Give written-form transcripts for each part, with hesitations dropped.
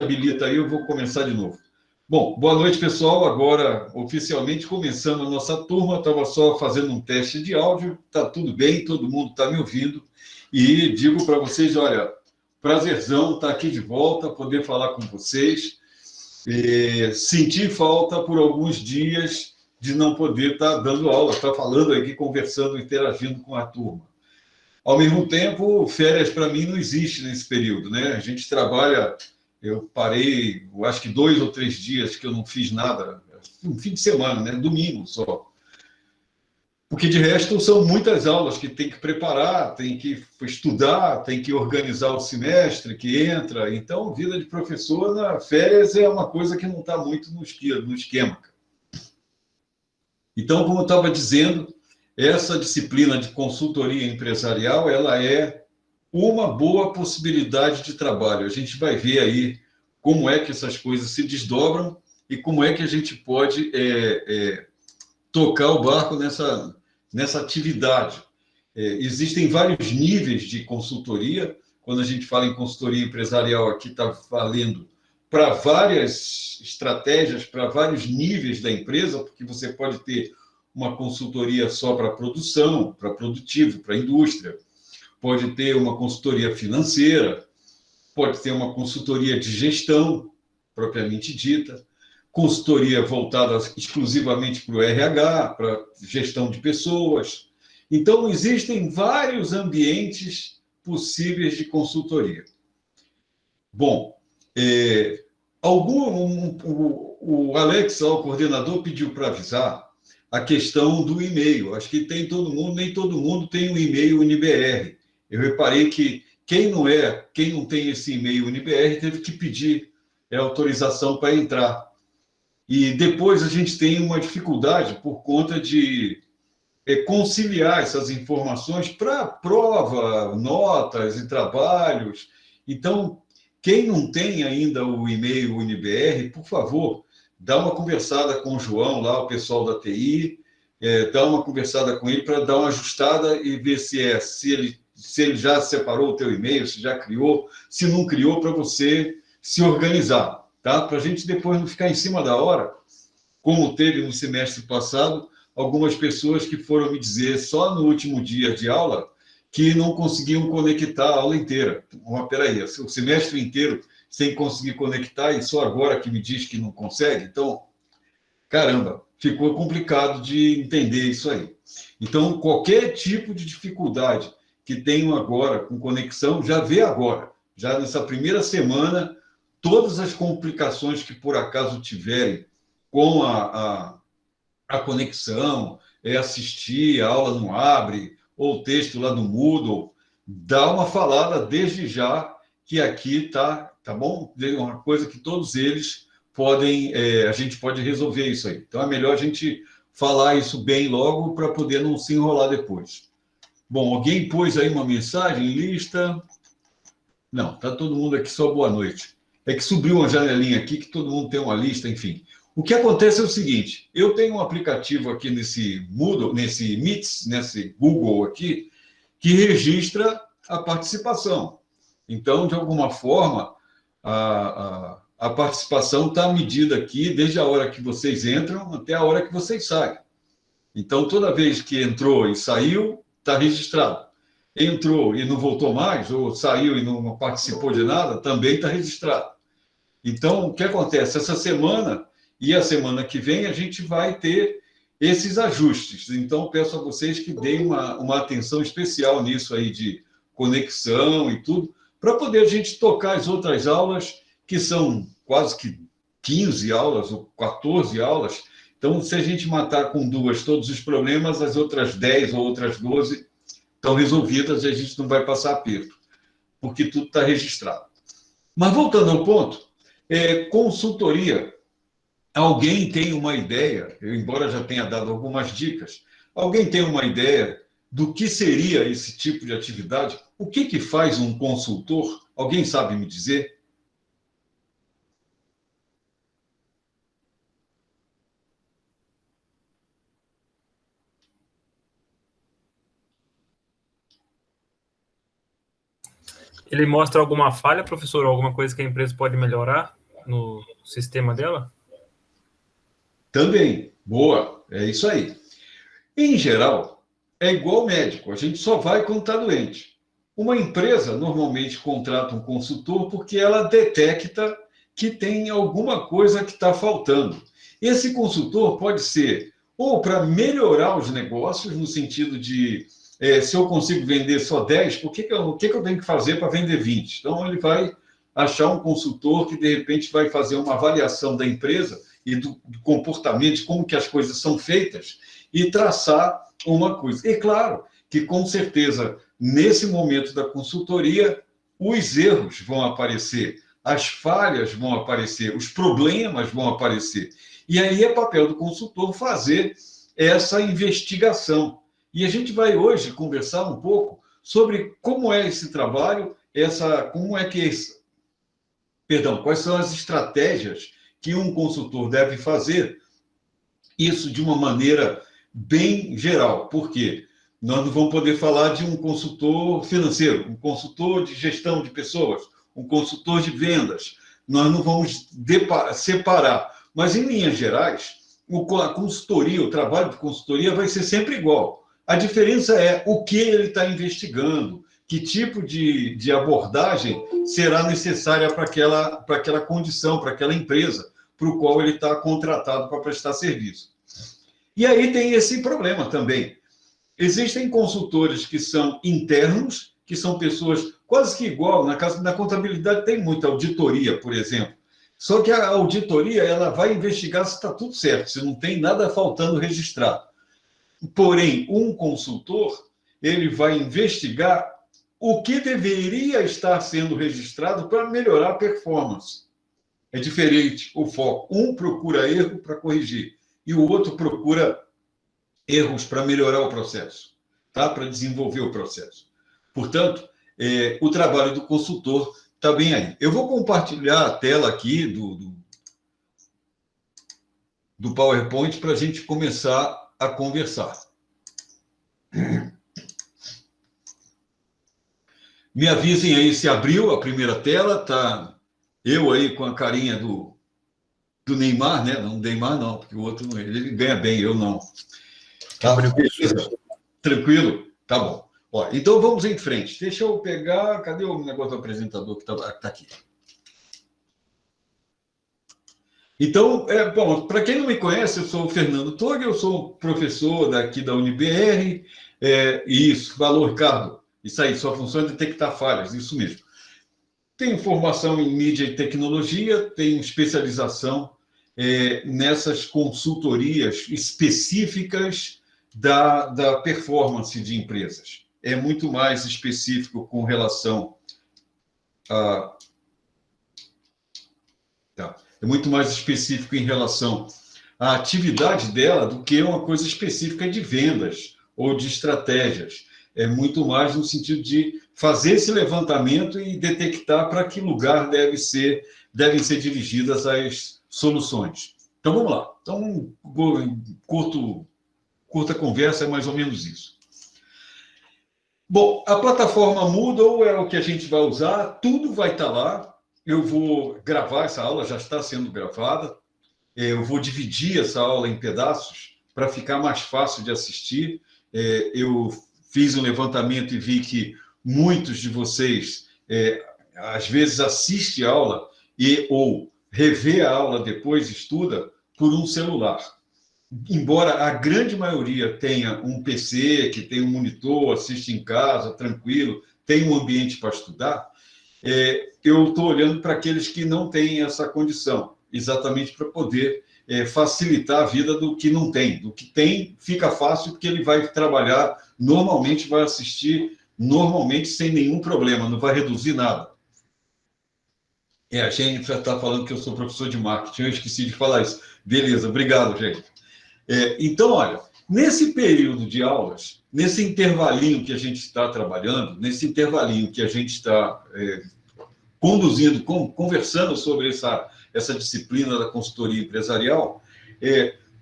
habilita aí, eu vou começar de novo. Bom, boa noite, pessoal. Agora, oficialmente, começando a nossa turma. Estava só fazendo um teste de áudio. Está tudo bem, todo mundo está me ouvindo. E digo para vocês, olha, prazerzão estar aqui de volta, poder falar com vocês. Senti falta por alguns dias de não poder estar dando aula, estar falando aqui, conversando, interagindo com a turma. Ao mesmo tempo, férias para mim não existe nesse período, né? A gente trabalha, eu parei, eu acho que 2 ou 3 dias que eu não fiz nada, um fim de semana, né? Domingo só. Porque de resto são muitas aulas que tem que preparar, tem que estudar, tem que organizar o semestre que entra. Então, vida de professor na férias é uma coisa que não está muito no esquema. Então, como eu estava dizendo, essa disciplina de consultoria empresarial, ela é uma boa possibilidade de trabalho. A gente vai ver aí como é que essas coisas se desdobram e como é que a gente pode tocar o barco nessa atividade. Existem vários níveis de consultoria. Quando a gente fala em consultoria empresarial, aqui está valendo para várias estratégias, para vários níveis da empresa, porque você pode ter uma consultoria só para produção, para produtivo, para indústria, pode ter uma consultoria financeira, pode ter uma consultoria de gestão, propriamente dita, consultoria voltada exclusivamente para o RH, para gestão de pessoas. Então, existem vários ambientes possíveis de consultoria. Bom, o Alex, o coordenador, pediu para avisar a questão do e-mail. Acho que tem todo mundo, nem todo mundo tem um e-mail UniBR. Eu reparei que quem não tem esse e-mail UniBR teve que pedir autorização para entrar. E depois a gente tem uma dificuldade por conta de conciliar essas informações para prova, notas e trabalhos. Então, quem não tem ainda o e-mail UniBR, por favor, dá uma conversada com o João, lá, o pessoal da TI, dá uma conversada com ele para dar uma ajustada e ver se ele já separou o teu e-mail, se já criou, se não criou, para você se organizar, tá? Para a gente depois não ficar em cima da hora, como teve no semestre passado, algumas pessoas que foram me dizer só no último dia de aula que não conseguiam conectar a aula inteira. Peraí, o semestre inteiro sem conseguir conectar e só agora que me diz que não consegue? Então, caramba, ficou complicado de entender isso aí. Então, qualquer tipo de dificuldade que tenham agora com conexão, já vê agora, já nessa primeira semana, todas as complicações que por acaso tiverem com a conexão, assistir, a aula não abre, ou o texto lá no Moodle, dá uma falada desde já que aqui tá bom? É uma coisa que todos eles podem, a gente pode resolver isso aí. Então é melhor a gente falar isso bem logo para poder não se enrolar depois. Bom, alguém pôs aí uma mensagem, lista? Não, tá todo mundo aqui só boa noite. É que subiu uma janelinha aqui que todo mundo tem uma lista, enfim. O que acontece é o seguinte: eu tenho um aplicativo aqui nesse Moodle, nesse Meets, nesse Google aqui, que registra a participação. Então, de alguma forma, a participação está medida aqui desde a hora que vocês entram até a hora que vocês saem. Então, toda vez que entrou e saiu, está registrado. Entrou e não voltou mais, ou saiu e não participou de nada, também está registrado. Então, o que acontece? Essa semana e a semana que vem, a gente vai ter esses ajustes. Então, peço a vocês que deem uma atenção especial nisso aí de conexão e tudo, para poder a gente tocar as outras aulas, que são quase que 15 aulas ou 14 aulas. Então, se a gente matar com duas todos os problemas, as outras 10 ou outras 12 estão resolvidas e a gente não vai passar aperto, porque tudo está registrado. Mas voltando ao ponto, consultoria. Alguém tem uma ideia, eu, embora já tenha dado algumas dicas, alguém tem uma ideia do que seria esse tipo de atividade? O que faz um consultor? Alguém sabe me dizer? Ele mostra alguma falha, professor, alguma coisa que a empresa pode melhorar no sistema dela? Também, boa, é isso aí. Em geral, é igual médico, a gente só vai quando está doente. Uma empresa normalmente contrata um consultor porque ela detecta que tem alguma coisa que está faltando. Esse consultor pode ser ou para melhorar os negócios, no sentido de se eu consigo vender só 10, o que eu tenho que fazer para vender 20? Então, ele vai achar um consultor que, de repente, vai fazer uma avaliação da empresa e do comportamento, de como que as coisas são feitas, e traçar uma coisa. E claro que, com certeza, nesse momento da consultoria, os erros vão aparecer, as falhas vão aparecer, os problemas vão aparecer. E aí é papel do consultor fazer essa investigação. E a gente vai hoje conversar um pouco sobre como é esse trabalho, quais são as estratégias que um consultor deve fazer, isso de uma maneira bem geral. Por quê? Nós não vamos poder falar de um consultor financeiro, um consultor de gestão de pessoas, um consultor de vendas. Nós não vamos separar. Mas, em linhas gerais, a consultoria, o trabalho de consultoria vai ser sempre igual. A diferença é o que ele está investigando, que tipo de abordagem será necessária para aquela condição, para aquela empresa, para o qual ele está contratado para prestar serviço. E aí tem esse problema também. Existem consultores que são internos, que são pessoas quase que igual. Na contabilidade tem muita auditoria, por exemplo. Só que a auditoria ela vai investigar se está tudo certo, se não tem nada faltando registrar. Porém, um consultor ele vai investigar o que deveria estar sendo registrado para melhorar a performance. É diferente o foco. Um procura erro para corrigir e o outro procura erros para melhorar o processo, tá? Para desenvolver o processo. Portanto, o trabalho do consultor está bem aí. Eu vou compartilhar a tela aqui do PowerPoint para a gente começar a conversar. Me avisem aí se abriu a primeira tela, tá? Eu aí com a carinha do Neymar, né? Não, Neymar não, porque o outro ele ganha bem, eu não. Tá? Tranquilo? Tá bom. Ó, então vamos em frente. Deixa eu pegar. Cadê o negócio do apresentador que está aqui? Então, bom, para quem não me conhece, eu sou o Fernando Tog, eu sou professor daqui da UniBR. Isso, valor, Ricardo. Isso aí, sua função é detectar falhas, isso mesmo. Tenho formação em mídia e tecnologia, tenho especialização nessas consultorias específicas da performance de empresas. É muito mais específico com relação a... Tá. É muito mais específico em relação à atividade dela do que uma coisa específica de vendas ou de estratégias. É muito mais no sentido de fazer esse levantamento e detectar para que lugar devem ser dirigidas as soluções. Então, vamos lá. Então, curta conversa, é mais ou menos isso. Bom, a plataforma Moodle é o que a gente vai usar, tudo vai estar lá. Eu vou gravar essa aula, já está sendo gravada. Eu vou dividir essa aula em pedaços para ficar mais fácil de assistir. Eu fiz um levantamento e vi que muitos de vocês, às vezes, assistem a aula ou revê a aula depois, estuda, por um celular. Embora a grande maioria tenha um PC, que tem um monitor, assiste em casa, tranquilo, tem um ambiente para estudar, eu estou olhando para aqueles que não têm essa condição, exatamente para poder facilitar a vida do que não tem. Do que tem, fica fácil, porque ele vai trabalhar normalmente, vai assistir normalmente sem nenhum problema, não vai reduzir nada. A gente já está falando que eu sou professor de marketing, eu esqueci de falar isso. Beleza, obrigado, gente. Então, olha, nesse período de aulas, nesse intervalinho que a gente está trabalhando, nesse intervalinho que a gente está conduzindo, conversando sobre essa disciplina da consultoria empresarial,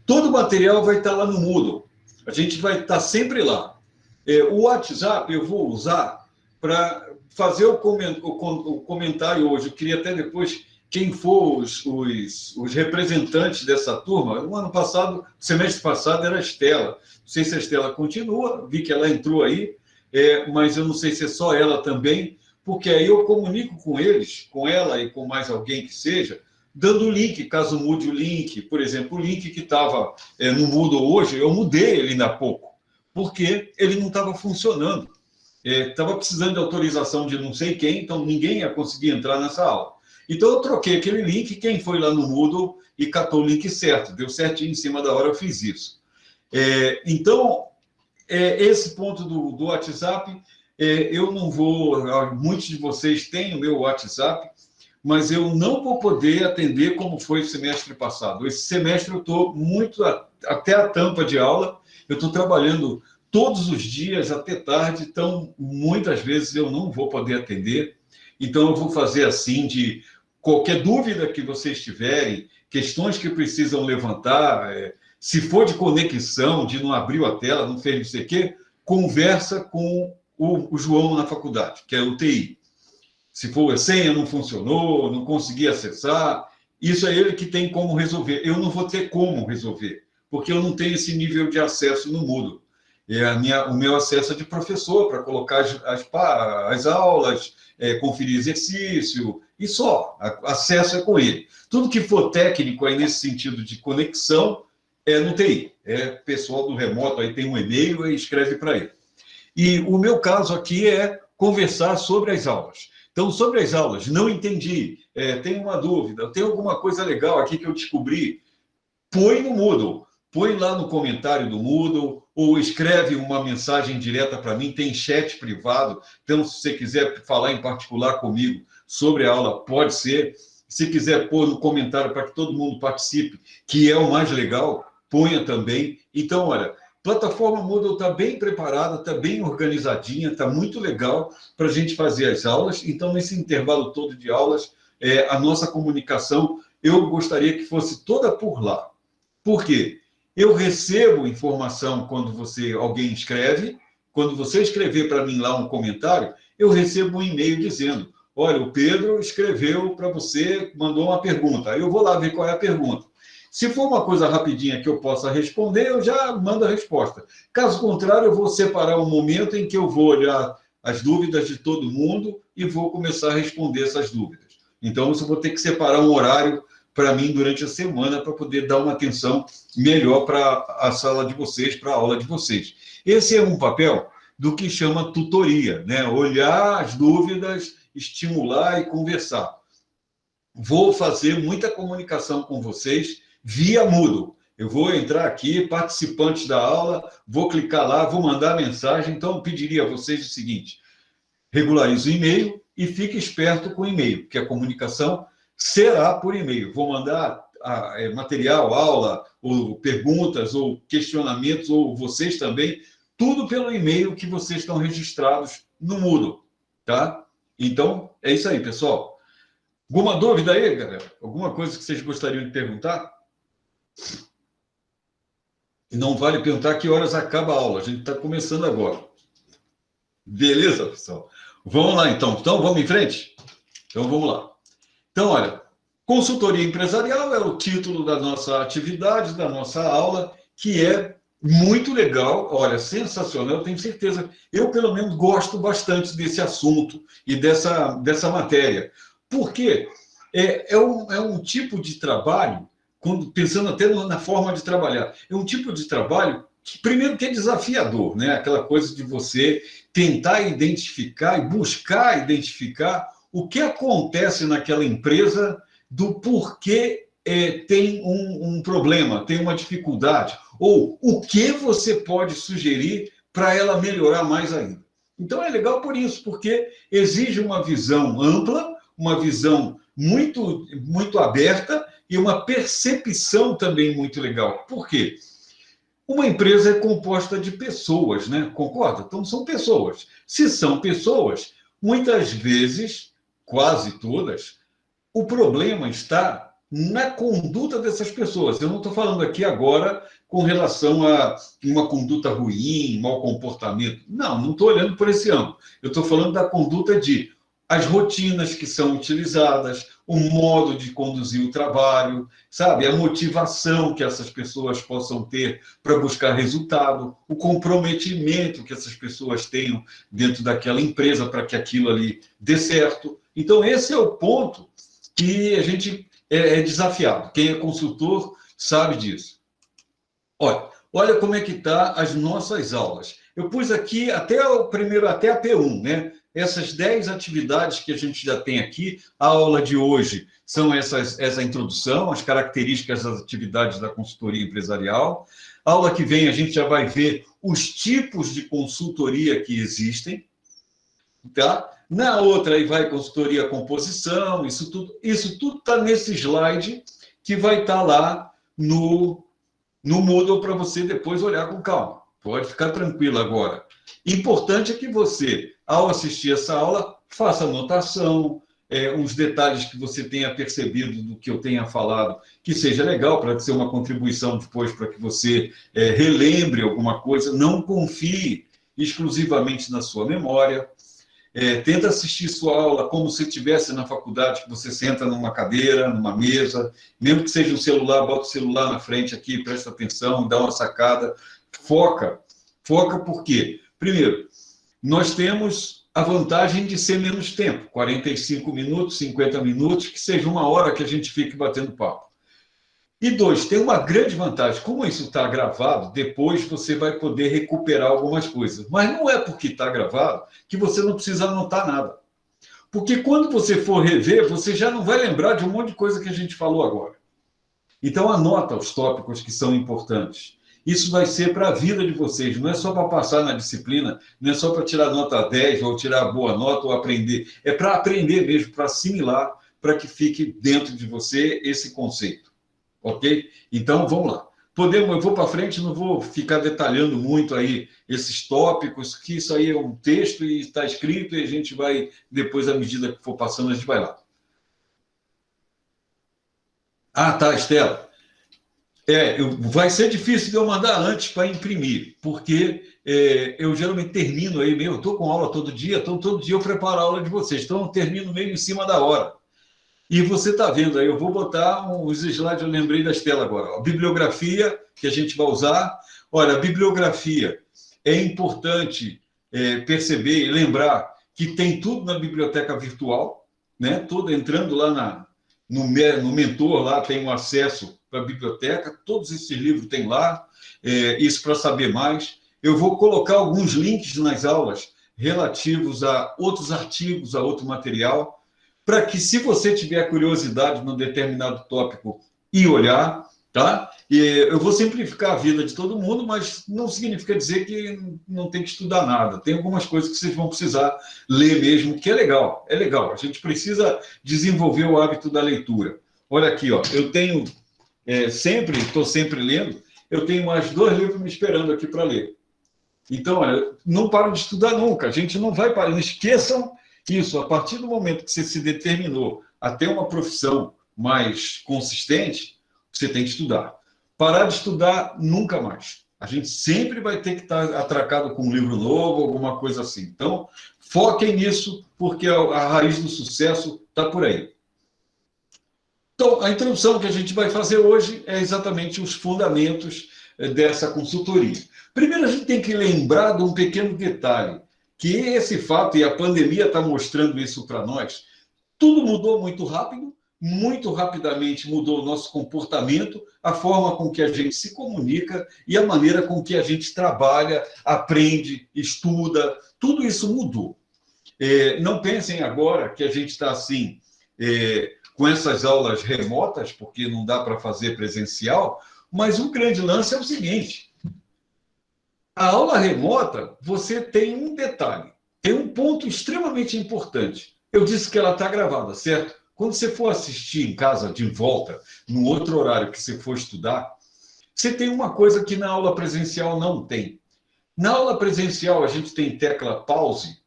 todo o material vai estar lá no Moodle. A gente vai estar sempre lá. O WhatsApp eu vou usar para fazer o comentário hoje. Eu queria até depois, quem for os representantes dessa turma. No ano passado, semestre passado, era a Estela. Não sei se a Estela continua, vi que ela entrou aí, mas eu não sei se é só ela também, porque aí eu comunico com eles, com ela e com mais alguém que seja, dando o link, caso mude o link. Por exemplo, o link que estava no Moodle hoje, eu mudei ele ainda há pouco, porque ele não estava funcionando. Estava precisando de autorização de não sei quem, então ninguém ia conseguir entrar nessa aula. Então, eu troquei aquele link, quem foi lá no Moodle e catou o link certo, deu certinho em cima da hora, eu fiz isso. Então, esse ponto do WhatsApp, eu não vou... Muitos de vocês têm o meu WhatsApp, mas eu não vou poder atender como foi o semestre passado. Esse semestre eu estou muito até a tampa de aula, eu estou trabalhando todos os dias até tarde, então muitas vezes eu não vou poder atender. Então eu vou fazer assim, de qualquer dúvida que vocês tiverem, questões que precisam levantar, se for de conexão, de não abrir a tela, não fez não sei o quê, conversa com o João na faculdade, que é o TI. Se for a senha não funcionou, não consegui acessar, isso é ele que tem como resolver. Eu não vou ter como resolver, porque eu não tenho esse nível de acesso no Moodle. O meu acesso é de professor, para colocar as aulas, conferir exercício, e só. Acesso é com ele. Tudo que for técnico aí nesse sentido de conexão, é no TI. Pessoal do remoto aí tem um e-mail e escreve para ele. E o meu caso aqui é conversar sobre as aulas. Então, sobre as aulas, não entendi, tenho uma dúvida, tem alguma coisa legal aqui que eu descobri, põe no Moodle, põe lá no comentário do Moodle, ou escreve uma mensagem direta para mim, tem chat privado, então, se você quiser falar em particular comigo sobre a aula, pode ser. Se quiser pôr no comentário para que todo mundo participe, que é o mais legal, ponha também. Então, olha, plataforma Moodle está bem preparada, está bem organizadinha, está muito legal para a gente fazer as aulas. Então, nesse intervalo todo de aulas, a nossa comunicação, eu gostaria que fosse toda por lá. Por quê? Eu recebo informação quando alguém escreve. Quando você escrever para mim lá um comentário, eu recebo um e-mail dizendo: olha, o Pedro escreveu para você, mandou uma pergunta. Aí eu vou lá ver qual é a pergunta. Se for uma coisa rapidinha que eu possa responder, eu já mando a resposta. Caso contrário, eu vou separar um momento em que eu vou olhar as dúvidas de todo mundo e vou começar a responder essas dúvidas. Então, eu vou ter que separar um horário para mim durante a semana para poder dar uma atenção melhor para a sala de vocês, para a aula de vocês. Esse é um papel do que chama tutoria, né? Olhar as dúvidas, estimular e conversar. Vou fazer muita comunicação com vocês via Moodle. Eu vou entrar aqui, participantes da aula, vou clicar lá, vou mandar mensagem. Então, eu pediria a vocês o seguinte: regularize o e-mail e fique esperto com o e-mail, porque a comunicação será por e-mail. Vou mandar material, aula, ou perguntas, ou questionamentos, ou vocês também, tudo pelo e-mail que vocês estão registrados no Moodle, tá? Então, é isso aí, pessoal. Alguma dúvida aí, galera? Alguma coisa que vocês gostariam de perguntar? E não vale perguntar que horas acaba a aula. A gente está começando agora. Beleza, pessoal? Vamos lá, então. Então, vamos em frente? Então, vamos lá. Então, olha, consultoria empresarial é o título da nossa atividade, da nossa aula, que é muito legal. Olha, sensacional. Eu tenho certeza. Eu, pelo menos, gosto bastante desse assunto e dessa matéria. Porque é um tipo de trabalho, pensando até na forma de trabalhar, é um tipo de trabalho que, primeiro, que é desafiador, né? Aquela coisa de você tentar identificar e buscar identificar o que acontece naquela empresa, do porquê tem um problema, tem uma dificuldade, ou o que você pode sugerir para ela melhorar mais ainda. Então, é legal por isso, porque exige uma visão ampla, uma visão muito, muito aberta e uma percepção também muito legal. Por quê? Uma empresa é composta de pessoas, né? Concorda? Então, são pessoas. Se são pessoas, muitas vezes, quase todas, o problema está na conduta dessas pessoas. Eu não estou falando aqui agora com relação a uma conduta ruim, mau comportamento. Não estou olhando por esse ângulo. Eu estou falando da conduta de as rotinas que são utilizadas, o modo de conduzir o trabalho, sabe? A motivação que essas pessoas possam ter para buscar resultado, o comprometimento que essas pessoas tenham dentro daquela empresa para que aquilo ali dê certo. Então, esse é o ponto que a gente é desafiado. Quem é consultor sabe disso. Olha como é que está as nossas aulas. Eu pus aqui até a P1, né? Essas 10 atividades que a gente já tem aqui. A aula de hoje são essa introdução, as características das atividades da consultoria empresarial. A aula que vem a gente já vai ver os tipos de consultoria que existem, tá? Na outra aí vai consultoria composição, isso tudo está nesse slide que vai estar lá no Moodle para você depois olhar com calma. Pode ficar tranquilo agora. Importante é que você, ao assistir essa aula, faça anotação, uns detalhes que você tenha percebido do que eu tenha falado, que seja legal para ser uma contribuição depois para que você relembre alguma coisa. Não confie exclusivamente na sua memória. Tenta assistir sua aula como se estivesse na faculdade, que você senta numa cadeira, numa mesa, mesmo que seja um celular, bota o celular na frente aqui, presta atenção, dá uma sacada, foca por quê? Primeiro, nós temos a vantagem de ser menos tempo, 45 minutos, 50 minutos, que seja uma hora que a gente fique batendo papo. E dois, tem uma grande vantagem, como isso está gravado, depois você vai poder recuperar algumas coisas. Mas não é porque está gravado que você não precisa anotar nada. Porque quando você for rever, você já não vai lembrar de um monte de coisa que a gente falou agora. Então anota os tópicos que são importantes. Isso vai ser para a vida de vocês, não é só para passar na disciplina, não é só para tirar nota 10 ou tirar boa nota ou aprender. É para aprender mesmo, para assimilar, para que fique dentro de você esse conceito. Ok? Então, vamos lá. Eu vou para frente, não vou ficar detalhando muito aí esses tópicos, que isso aí é um texto e está escrito, e a gente vai, depois, à medida que for passando, a gente vai lá. Ah, tá, Estela. Vai ser difícil de eu mandar antes para imprimir, porque eu geralmente termino aí, eu estou com aula todo dia, então todo dia eu preparo a aula de vocês, então eu termino meio em cima da hora. E você está vendo aí, eu vou botar os slides, eu lembrei da Estela agora. A bibliografia que a gente vai usar. Olha, a bibliografia é importante perceber e lembrar que tem tudo na biblioteca virtual, né? Tudo entrando lá no Mentor, lá tem um acesso para a biblioteca, todos esses livros tem lá, isso para saber mais. Eu vou colocar alguns links nas aulas relativos a outros artigos, a outro material, para que, se você tiver curiosidade num determinado tópico e olhar, tá? Eu vou simplificar a vida de todo mundo, mas não significa dizer que não tem que estudar nada. Tem algumas coisas que vocês vão precisar ler mesmo, que é legal. É legal. A gente precisa desenvolver o hábito da leitura. Olha aqui, ó, eu tenho estou sempre lendo, eu tenho mais 2 livros me esperando aqui para ler. Então, olha, não paro de estudar nunca. A gente não vai parar. Não esqueçam isso, a partir do momento que você se determinou a ter uma profissão mais consistente, você tem que estudar. Parar de estudar, nunca mais. A gente sempre vai ter que estar atracado com um livro novo, alguma coisa assim. Então, foquem nisso, porque a raiz do sucesso está por aí. Então, a introdução que a gente vai fazer hoje é exatamente os fundamentos dessa consultoria. Primeiro, a gente tem que lembrar de um pequeno detalhe, que esse fato, e a pandemia está mostrando isso para nós, tudo mudou muito rapidamente mudou o nosso comportamento, a forma com que a gente se comunica e a maneira com que a gente trabalha, aprende, estuda, tudo isso mudou. Não pensem agora que a gente está assim, com essas aulas remotas, porque não dá para fazer presencial, mas o grande lance é o seguinte: a aula remota, você tem um detalhe, tem um ponto extremamente importante. Eu disse que ela está gravada, certo? Quando você for assistir em casa, de volta, no outro horário que você for estudar, você tem uma coisa que na aula presencial não tem. Na aula presencial, a gente tem tecla pause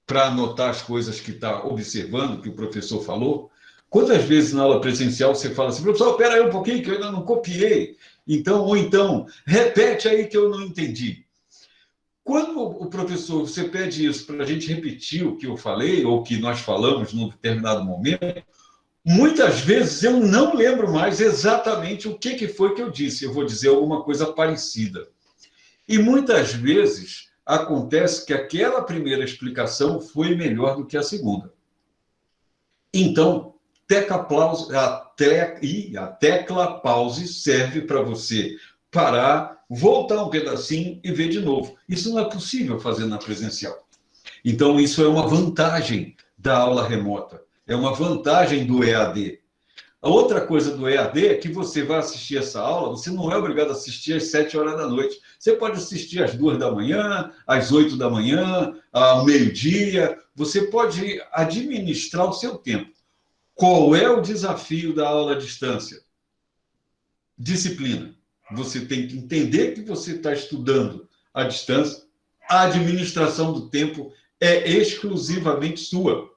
para anotar as coisas que está observando, que o professor falou, Quantas vezes na aula presencial você fala assim, professor, espera aí um pouquinho que eu ainda não copiei. Então, ou então, repete aí que eu não entendi. Quando o professor, você pede isso para a gente repetir o que eu falei, ou que nós falamos num determinado momento, muitas vezes eu não lembro mais exatamente o que foi que eu disse. Eu vou dizer alguma coisa parecida. E muitas vezes acontece que aquela primeira explicação foi melhor do que a segunda. Então, a tecla pause serve para você parar, voltar um pedacinho e ver de novo. Isso não é possível fazer na presencial. Então, isso é uma vantagem da aula remota. É uma vantagem do EAD. A outra coisa do EAD é que você vai assistir essa aula, você não é obrigado a assistir às 7 horas da noite. Você pode assistir às 2 da manhã, às 8 da manhã, ao meio-dia. Você pode administrar o seu tempo. Qual é o desafio da aula à distância? Disciplina. Você tem que entender que você está estudando à distância. A administração do tempo é exclusivamente sua.